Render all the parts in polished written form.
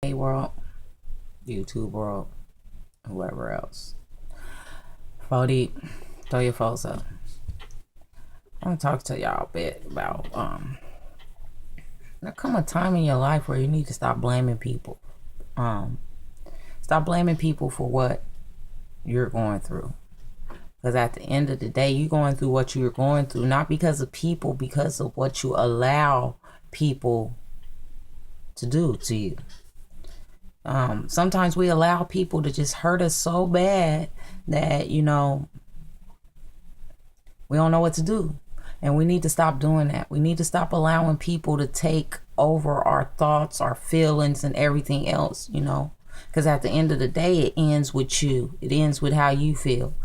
Hey world, YouTube world, whoever else. 40, throw your phones up. I'm gonna talk to y'all a bit about there come a time in your life where you need to stop blaming people. Stop blaming people for what you're going through. Because at the end of the day, you're going through what you're going through, not because of people, because of what you allow people to do to you. Sometimes we allow people to just hurt us so bad that, we don't know what to do. And we need to stop doing that. We need to stop allowing people to take over our thoughts, our feelings, and everything else, Because at the end of the day, it ends with you. It ends with how you feel,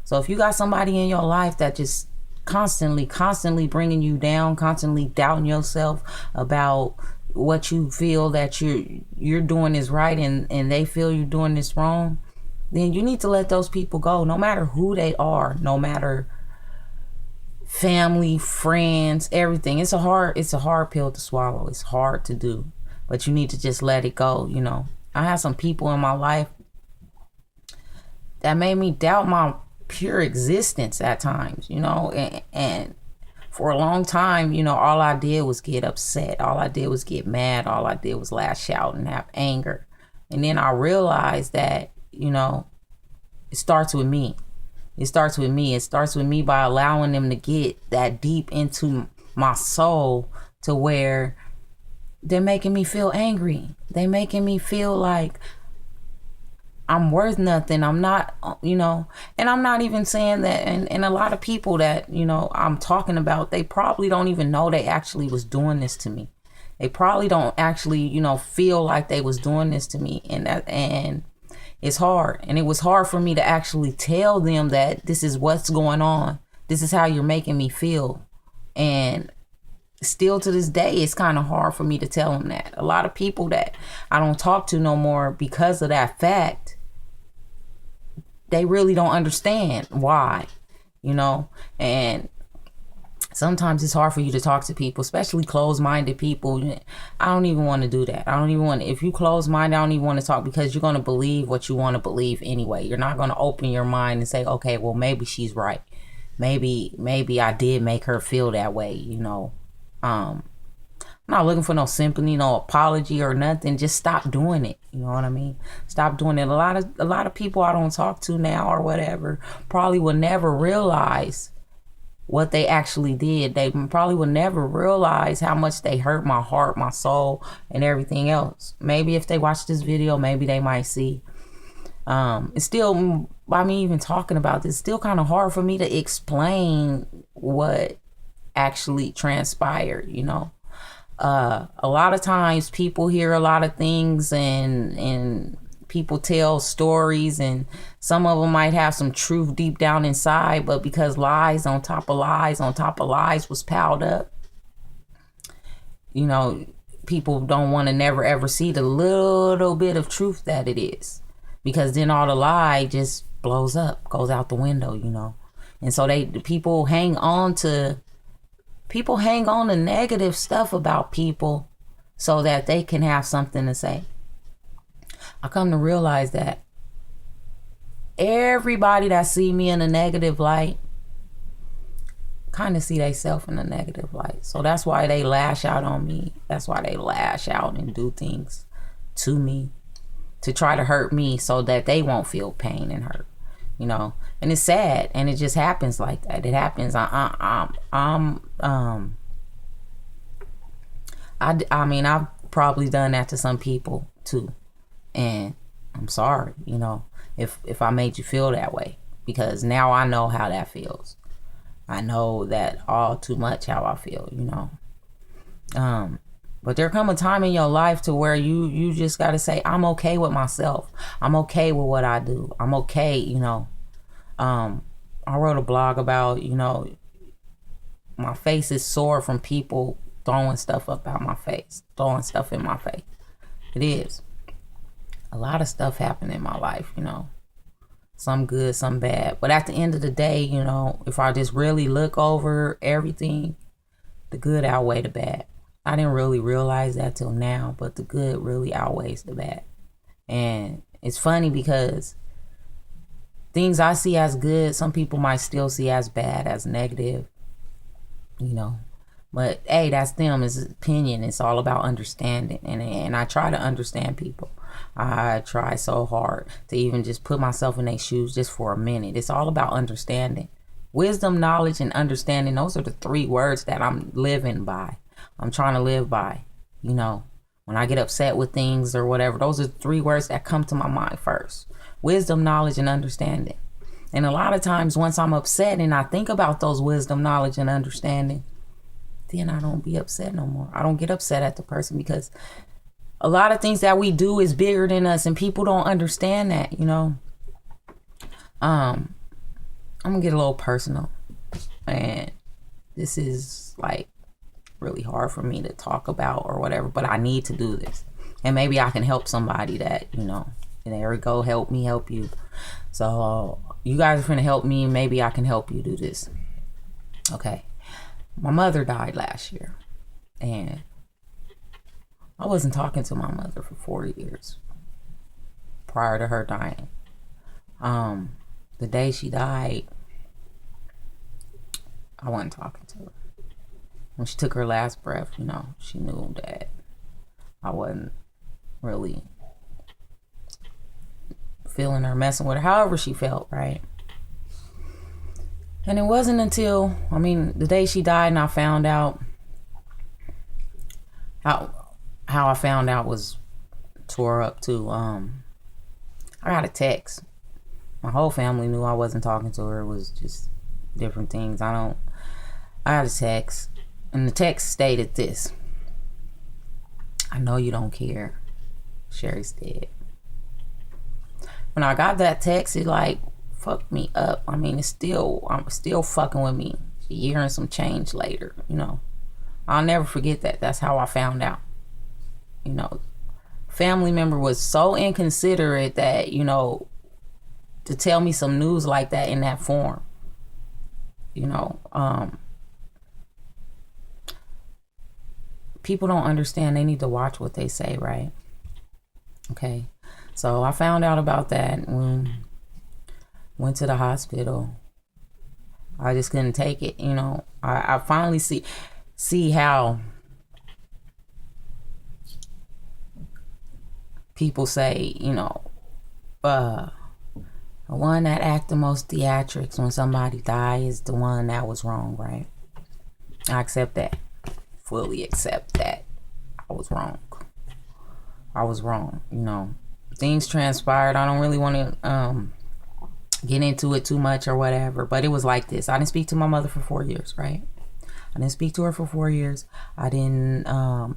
So if you got somebody in your life that just constantly bringing you down, constantly doubting yourself about what you feel that you're doing is right, and they feel you're doing this wrong, then you need to let those people go, no matter who they are, no matter family, friends, everything. It's a hard pill to swallow. It's hard to do, but you need to just let it go. I have some people in my life that made me doubt my pure existence at times, and for a long time, all I did was get upset. All I did was get mad. All I did was lash out and have anger. And then I realized that, it starts with me. It starts with me. It starts with me by allowing them to get that deep into my soul to where they're making me feel angry. They're making me feel like I'm worth nothing. I'm not, and I'm not even saying that. And a lot of people that, I'm talking about, they probably don't even know they actually was doing this to me. They probably don't actually, feel like they was doing this to me. And it's hard. And it was hard for me to actually tell them that this is what's going on. This is how you're making me feel. And still to this day, it's kind of hard for me to tell them that. A lot of people that I don't talk to no more because of that fact, they really don't understand why, and sometimes it's hard for you to talk to people, especially closed-minded people. I don't even want to do that. If you closed-minded, I don't even want to talk, because you're going to believe what you want to believe anyway. You're not going to open your mind and say, okay, well, maybe she's right. Maybe I did make her feel that way, I'm not looking for no sympathy, no apology or nothing. Just stop doing it. You know what I mean? Stop doing it. A lot of people I don't talk to now or whatever probably will never realize what they actually did. They probably will never realize how much they hurt my heart, my soul, and everything else. Maybe if they watch this video, maybe they might see. It's still, by me even talking about this, it's still kind of hard for me to explain what actually transpired, a lot of times people hear a lot of things, and people tell stories, and some of them might have some truth deep down inside, but because lies on top of lies on top of lies was piled up, people don't want to never ever see the little bit of truth that it is, because then all the lie just blows up, goes out the window, and so people hang on to negative stuff about people so that they can have something to say. I come to realize that everybody that see me in a negative light kind of see themselves in a negative light. So that's why they lash out on me. That's why they lash out and do things to me to try to hurt me so that they won't feel pain and hurt. And it's sad, and it just happens like that. It happens. I've probably done that to some people too, and I'm sorry, if I made you feel that way, because now I know how that feels. I know that all too much how I feel, But there come a time in your life to where you just got to say, I'm okay with myself. I'm okay with what I do. I'm okay, I wrote a blog about, my face is sore from people throwing stuff about my face, throwing stuff in my face. It is. A lot of stuff happened in my life, Some good, some bad. But at the end of the day, if I just really look over everything, the good outweigh the bad. I didn't really realize that till now, but the good really outweighs the bad. And it's funny because things I see as good, some people might still see as bad, as negative, you know. But hey, that's them. It's opinion. It's all about understanding. And I try to understand people. I try so hard to even just put myself in their shoes just for a minute. It's all about understanding. Wisdom, knowledge, and understanding. Those are the 3 words that I'm living by. I'm trying to live by. You know, when I get upset with things or whatever, those are the 3 words that come to my mind first. Wisdom, knowledge, and understanding. And a lot of times once I'm upset and I think about those wisdom, knowledge, and understanding, then I don't be upset no more. I don't get upset at the person because a lot of things that we do is bigger than us and people don't understand that, you know. I'm gonna get a little personal, and this is like really hard for me to talk about or whatever, but I need to do this, and maybe I can help somebody that, you know. And there we go, help me help you. So you guys are gonna help me, maybe I can help you do this. Okay, my mother died last year, and I wasn't talking to my mother for 4 years prior to her dying. The day she died, I wasn't talking to her. When she took her last breath, you know, she knew that I wasn't really feeling her, messing with her, however she felt, right? And it wasn't until, the day she died and I found out, how I found out was tore up too. I got a text. My whole family knew I wasn't talking to her. It was just different things. I got a text, and the text stated this: "I know you don't care. Sherry's dead." When I got that text, it like fucked me up. I'm still fucking with me a year and some change later, you know. I'll never forget that. That's how I found out. You know, family member was so inconsiderate that, you know, to tell me some news like that in that form. You know, people don't understand. They need to watch what they say, right? Okay. So I found out about that when went to the hospital. I just couldn't take it, you know. I finally see how people say, you know, the one that act the most theatrics when somebody dies is the one that was wrong, right? I accept that. Fully accept that. I was wrong. You know. Things transpired. I don't really want to get into it too much or whatever, but it was like this. I didn't speak to my mother for 4 years, right? I didn't speak to her for 4 years. I didn't,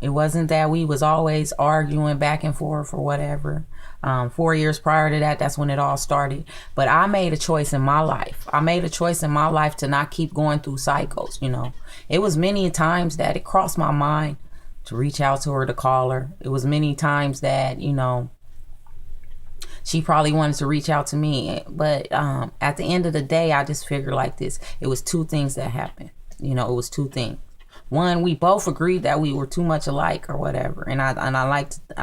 it wasn't that we was always arguing back and forth or whatever. 4 years prior to that, that's when it all started. But I made a choice in my life. To not keep going through cycles, you know. It was many times that it crossed my mind to reach out to her, to call her. It was many times that, you know, she probably wanted to reach out to me. But at the end of the day, I just figured like this. It was 2 things that happened. You know, it was 2 things. One, we both agreed that we were too much alike or whatever. And I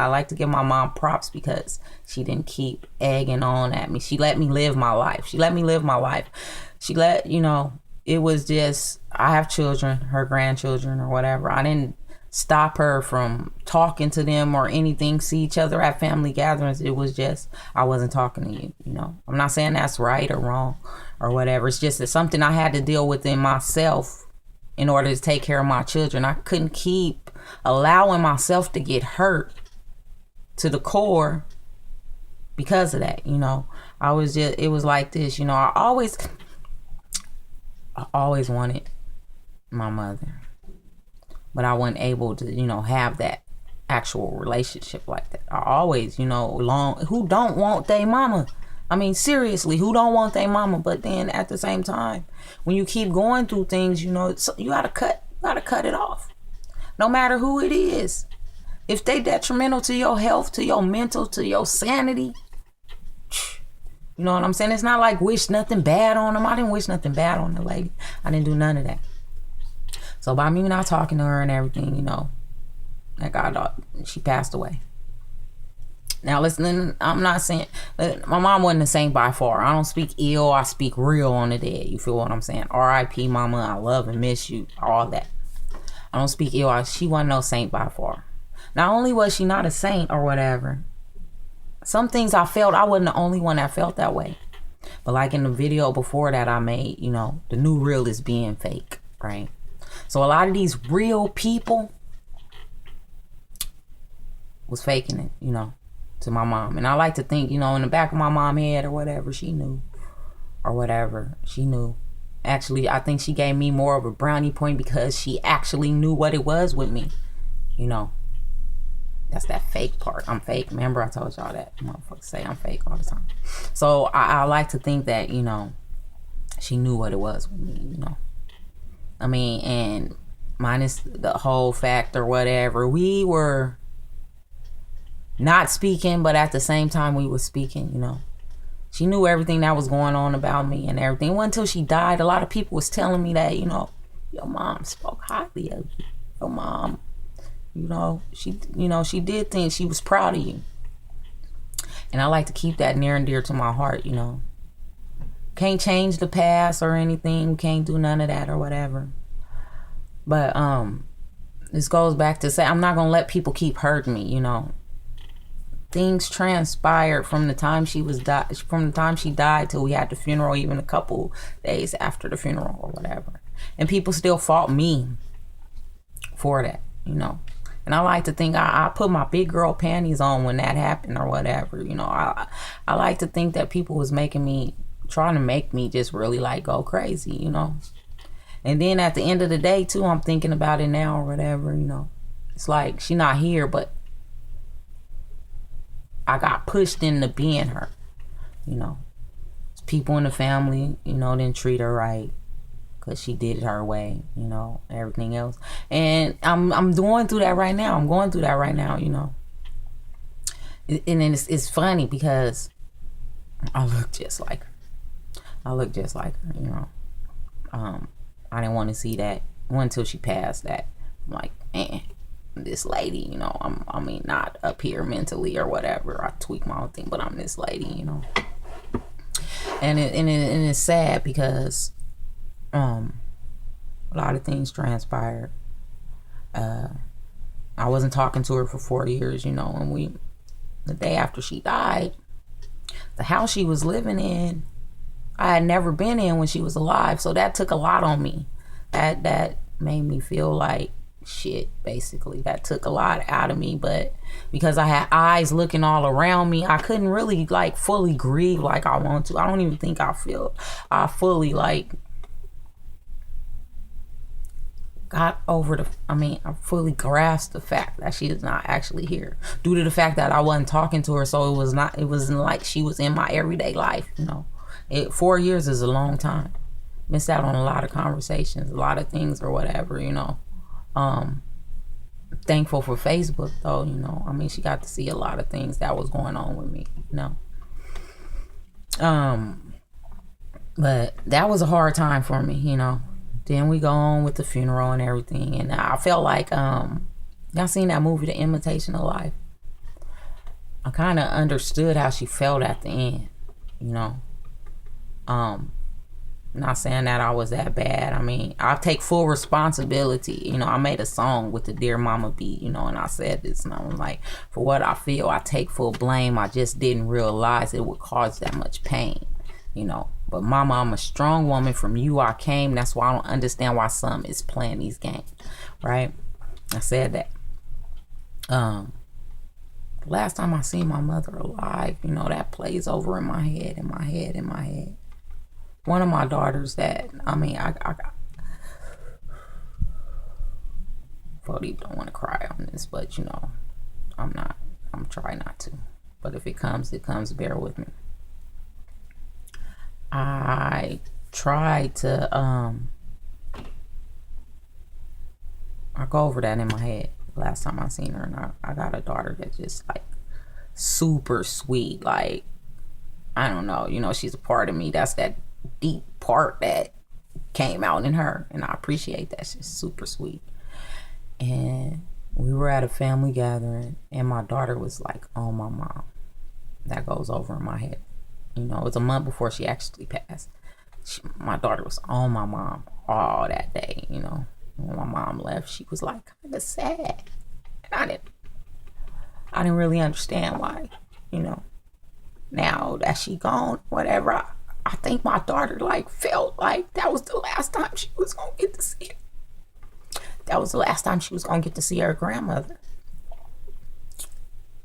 like to give my mom props because she didn't keep egging on at me. She let me live my life. She let, you know, it was just, I have children, her grandchildren or whatever. I didn't stop her from talking to them or anything, see each other at family gatherings. It was just, I wasn't talking to you, you know. I'm not saying that's right or wrong or whatever. It's just that something I had to deal with in myself in order to take care of my children. I couldn't keep allowing myself to get hurt to the core because of that, you know. It was like this, you know. I always wanted my mother, but I wasn't able to, you know, have that actual relationship like that. I always, you know, who don't want their mama? Seriously, who don't want their mama? But then at the same time, when you keep going through things, you know, you gotta cut it off. No matter who it is. If they detrimental to your health, to your mental, to your sanity, you know what I'm saying? It's not like wish nothing bad on them. I didn't wish nothing bad on the lady. I didn't do none of that. So by me not talking to her and everything, you know, She passed away. Now listen, I'm not saying my mom wasn't the same by far. I don't speak ill, I speak real on the dead. You feel what I'm saying? R.I.P. mama, I love and miss you, all that. I don't speak ill. She wasn't no saint by far. Not only was she not a saint or whatever, some things I felt, I wasn't the only one that felt that way. But like in the video before that I made, the new real is being fake, right? So a lot of these real people was faking it, to my mom. And I like to think, in the back of my mom's head or whatever, she knew. Or whatever, she knew. Actually, I think she gave me more of a brownie point because she actually knew what it was with me. That's that fake part. I'm fake. Remember I told y'all that. Motherfuckers say I'm fake all the time. So I like to think that, she knew what it was with me, I mean, and minus the whole fact or whatever, we were not speaking, but at the same time we were speaking, She knew everything that was going on about me and everything. It wasn't until she died, a lot of people was telling me that, your mom spoke highly of you. Your mom, she did things. She was proud of you. And I like to keep that near and dear to my heart, Can't change the past or anything. We can't do none of that or whatever. But this goes back to say I'm not going to let people keep hurting me, Things transpired from the time she died till we had the funeral, even a couple days after the funeral or whatever. And people still fought me for that, And I like to think I put my big girl panties on when that happened or whatever, I like to think that people was trying to make me just really like go crazy, And then at the end of the day too, I'm thinking about it now or whatever, It's like she not here, but I got pushed into being her, People in the family, didn't treat her right because she did it her way, everything else. And I'm going through that right now. And it's funny because I look just like her. I didn't want to see that until she passed that. I'm like, man, this lady, not up here mentally or whatever. I tweak my own thing, but I'm this lady, And it's sad because a lot of things transpired. I wasn't talking to her for 4 years, and the day after she died, the house she was living in, I had never been in when she was alive, so that took a lot on me. That made me feel like shit, basically. That took a lot out of me, but because I had eyes looking all around me, I couldn't really like fully grieve like I want to. I don't even think I fully got over I fully grasped the fact that she is not actually here, due to the fact that I wasn't talking to her. So it wasn't like she was in my everyday life, 4 years is a long time. Missed out on a lot of conversations, a lot of things or whatever, Thankful for Facebook though, she got to see a lot of things that was going on with me, But that was a hard time for me, Then we go on with the funeral and everything, and I felt like y'all seen that movie, The Imitation of Life? I kind of understood how she felt at the end, Not saying that I was that bad. I take full responsibility. I made a song with the Dear Mama beat, and I said this, and I was like, for what I feel, I take full blame. I just didn't realize it would cause that much pain, But mama, I'm a strong woman. From you I came. That's why I don't understand why some is playing these games, right? I said that. The last time I seen my mother alive, that plays over in my head, One of my daughters that, I fully don't want to cry on this, but I'm trying not to. But if it comes, bear with me. I tried to, I go over that in my head last time I seen her, and I got a daughter that just like super sweet, like, I don't know, she's a part of me. That's that deep part that came out in her, and I appreciate that. She's super sweet. And We were at a family gathering, and my daughter was like on my mom. That goes over in my head. You know, it was a month before she actually passed. My daughter was on my mom all that day, you know. When my mom left, she was like kind of sad. And I didn't really understand why, you know. Now that she gone, whatever, I think my daughter like felt like that was the last time she was gonna get to see her. That was the last time she was gonna get to see her grandmother.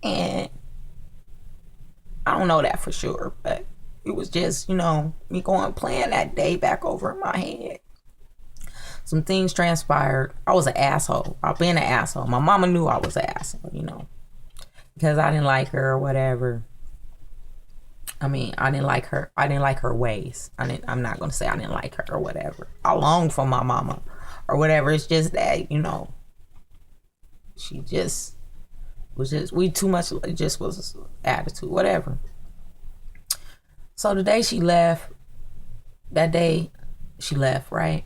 And I don't know that for sure, but it was just, you know, me going playing that day back over in my head. Some things transpired. I was an asshole. I've been an asshole. My mama knew I was an asshole, you know, because I didn't like her or whatever. I mean, I didn't like her. I didn't like her ways. I'm not gonna say I didn't like her or whatever. I longed for my mama or whatever. It's just that, you know, she just was just we too much. It just was attitude, whatever. So the day she left, that day she left, right?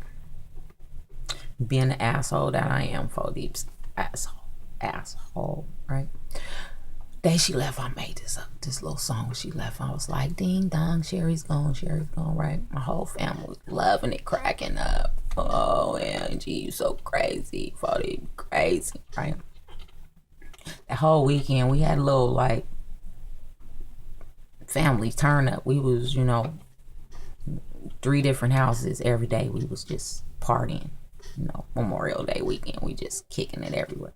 Being the asshole that I am, 4Deep's asshole, right? Day she left, I made this little song when she left. I was like, ding dong, Sherry's gone, right? My whole family was loving it, cracking up. Oh, Angie, you so crazy, 4Deep, crazy, right? That whole weekend, we had a little like family turn up. We was, you know, 3 different houses every day. We was just partying, you know, Memorial Day weekend. We just kicking it everywhere.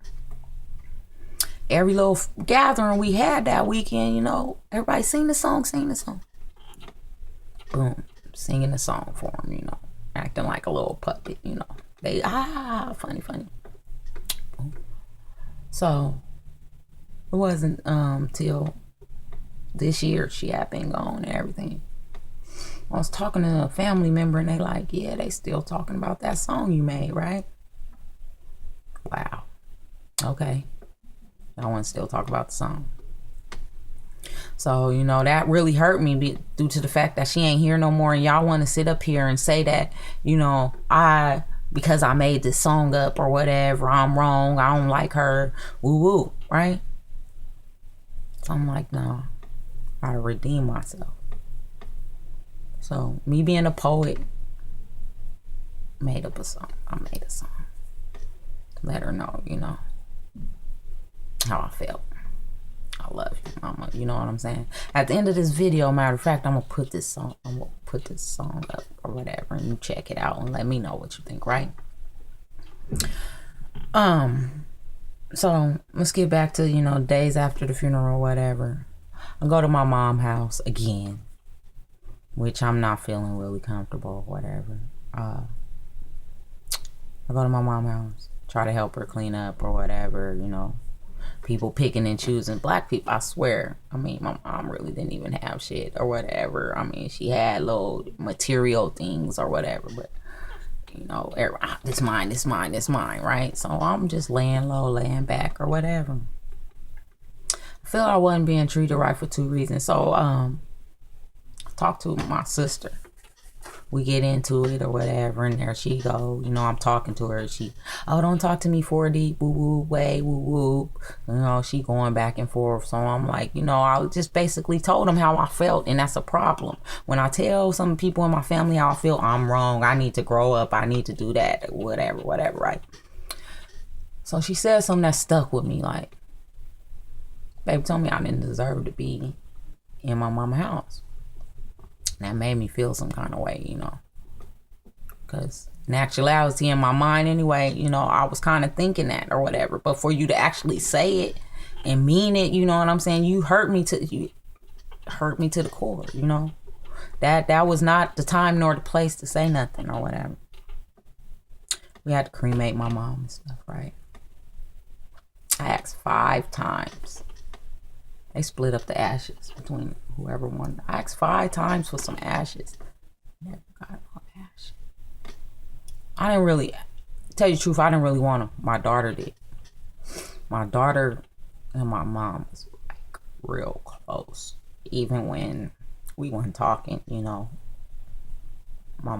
Every little gathering we had that weekend, you know, everybody sing the song. Boom, singing the song for them, you know, acting like a little puppet, you know. They, funny. Boom. So, it wasn't till this year she had been gone and everything. I was talking to a family member and they like, yeah, they still talking about that song you made, right? Wow. Okay. I want to still talk about the song. So, you know, that really hurt me due to the fact that she ain't here no more. And y'all want to sit up here and say that, you know, because I made this song up or whatever, I'm wrong. I don't like her. Woo woo, right? So I'm like, no, I gotta redeem myself. So me being a poet, made up a song. I made a song. Let her know, you know, how I felt. I love you, mama. You know what I'm saying? At the end of this video, matter of fact, I'm gonna put this song up or whatever, and you check it out and let me know what you think, right? So let's get back to, you know, days after the funeral or whatever. I go to my mom's house again, which I'm not feeling really comfortable or whatever. I go to my mom's house, try to help her clean up or whatever, you know. People picking and choosing. Black people, I swear. I mean, my mom really didn't even have shit or whatever. I mean, she had little material things or whatever, but, you know, this mine, right? So I'm just laying low, laying back or whatever. I feel I wasn't being treated right for 2 reasons. So, I talked to my sister. We get into it or whatever, and there she go. You know, I'm talking to her. Don't talk to me 4D, woo woo, way, woo woo. You know, she going back and forth. So I'm like, you know, I just basically told them how I felt, and that's a problem. When I tell some people in my family how I feel, I'm wrong. I need to grow up. I need to do that, whatever, right? So she said something that stuck with me, like, baby told me I didn't deserve to be in my mama's house. That made me feel some kind of way, you know, because in actuality, in my mind anyway, you know, I was kind of thinking that or whatever. But for you to actually say it and mean it, you know what I'm saying? You hurt me to the core, you know. That was not the time nor the place to say nothing or whatever. We had to cremate my mom and stuff, right? I asked 5 times. They split up the ashes between whoever won. I asked 5 times for some ashes. Never got no ashes. I didn't really, tell you the truth, I didn't really want them. My daughter did. My daughter and my mom was like real close. Even when we weren't talking, you know, my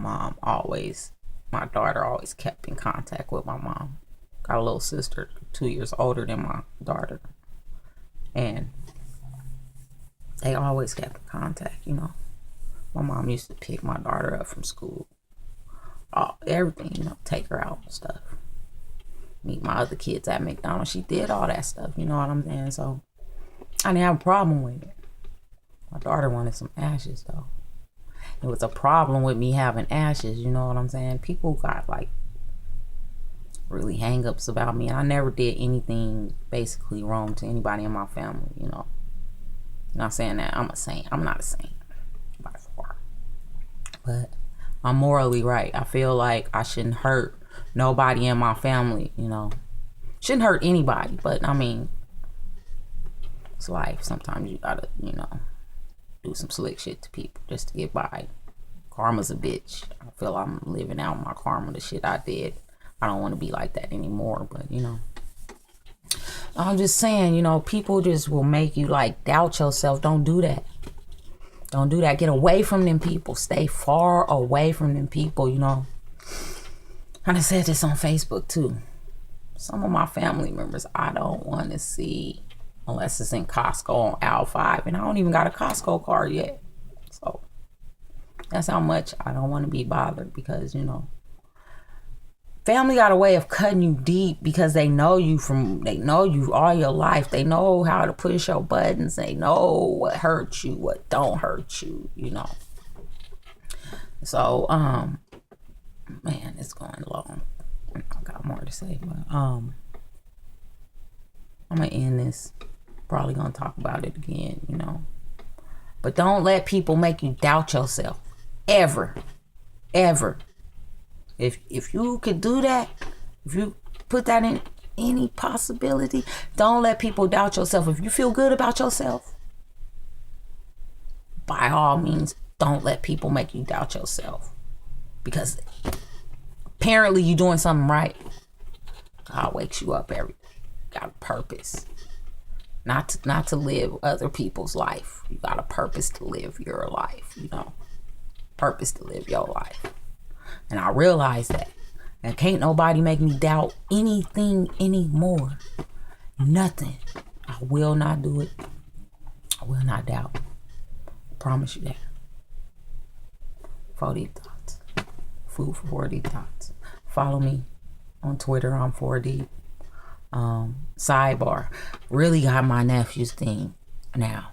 daughter always kept in contact with my mom. got a little sister 2 years older than my daughter. And they always kept in contact, you know. My mom used to pick my daughter up from school. Everything, you know, take her out and stuff. Meet my other kids at McDonald's. She did all that stuff, you know what I'm saying? So I didn't have a problem with it. My daughter wanted some ashes, though. It was a problem with me having ashes, you know what I'm saying? People got, like, really hang-ups about me. I never did anything basically wrong to anybody in my family, you know. I'm not saying that I'm a saint. I'm not a saint by far. But I'm morally right. I feel like I shouldn't hurt nobody in my family, you know. Shouldn't hurt anybody, but I mean, it's life. Sometimes you gotta, you know, do some slick shit to people just to get by. Karma's a bitch. I feel I'm living out my karma, the shit I did. I don't want to be like that anymore, but you know. I'm just saying, you know, people just will make you like doubt yourself. Don't do that. Don't do that. Get away from them people. Stay far away from them people, you know. And I said this on Facebook too. Some of my family members I don't want to see unless it's in Costco on aisle 5. And I don't even got a Costco card yet. So that's how much I don't want to be bothered because, you know, family got a way of cutting you deep because they know you all your life. They know how to push your buttons. They know what hurts you, what don't hurt you, you know. So, man, it's going long. I got more to say, but I'm gonna end this. Probably gonna talk about it again, you know. But don't let people make you doubt yourself. Ever. If you could do that, if you put that in any possibility, don't let people doubt yourself. If you feel good about yourself, by all means, don't let people make you doubt yourself. Because apparently you're doing something right. God wakes you up every day. Got a purpose. Not to live other people's life. You got a purpose to live your life, you know. Purpose to live your life. And I realize that. And can't nobody make me doubt anything anymore. Nothing. I will not do it. I will not doubt. I promise you that. 4 deep thoughts. Food for 4 deep thoughts. Follow me on Twitter. I'm 4 deep. Sidebar. Really got my nephew's thing now.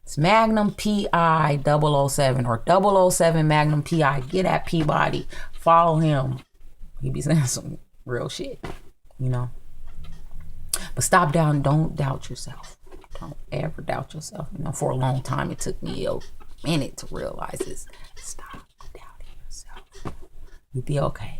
It's Magnum PI 007 or 007 Magnum PI. Get at Peabody. Follow him. He be saying some real shit, you know. But stop down. Don't doubt yourself. Don't ever doubt yourself. You know, for a long time, it took me a minute to realize this. Stop doubting yourself. You'll be okay.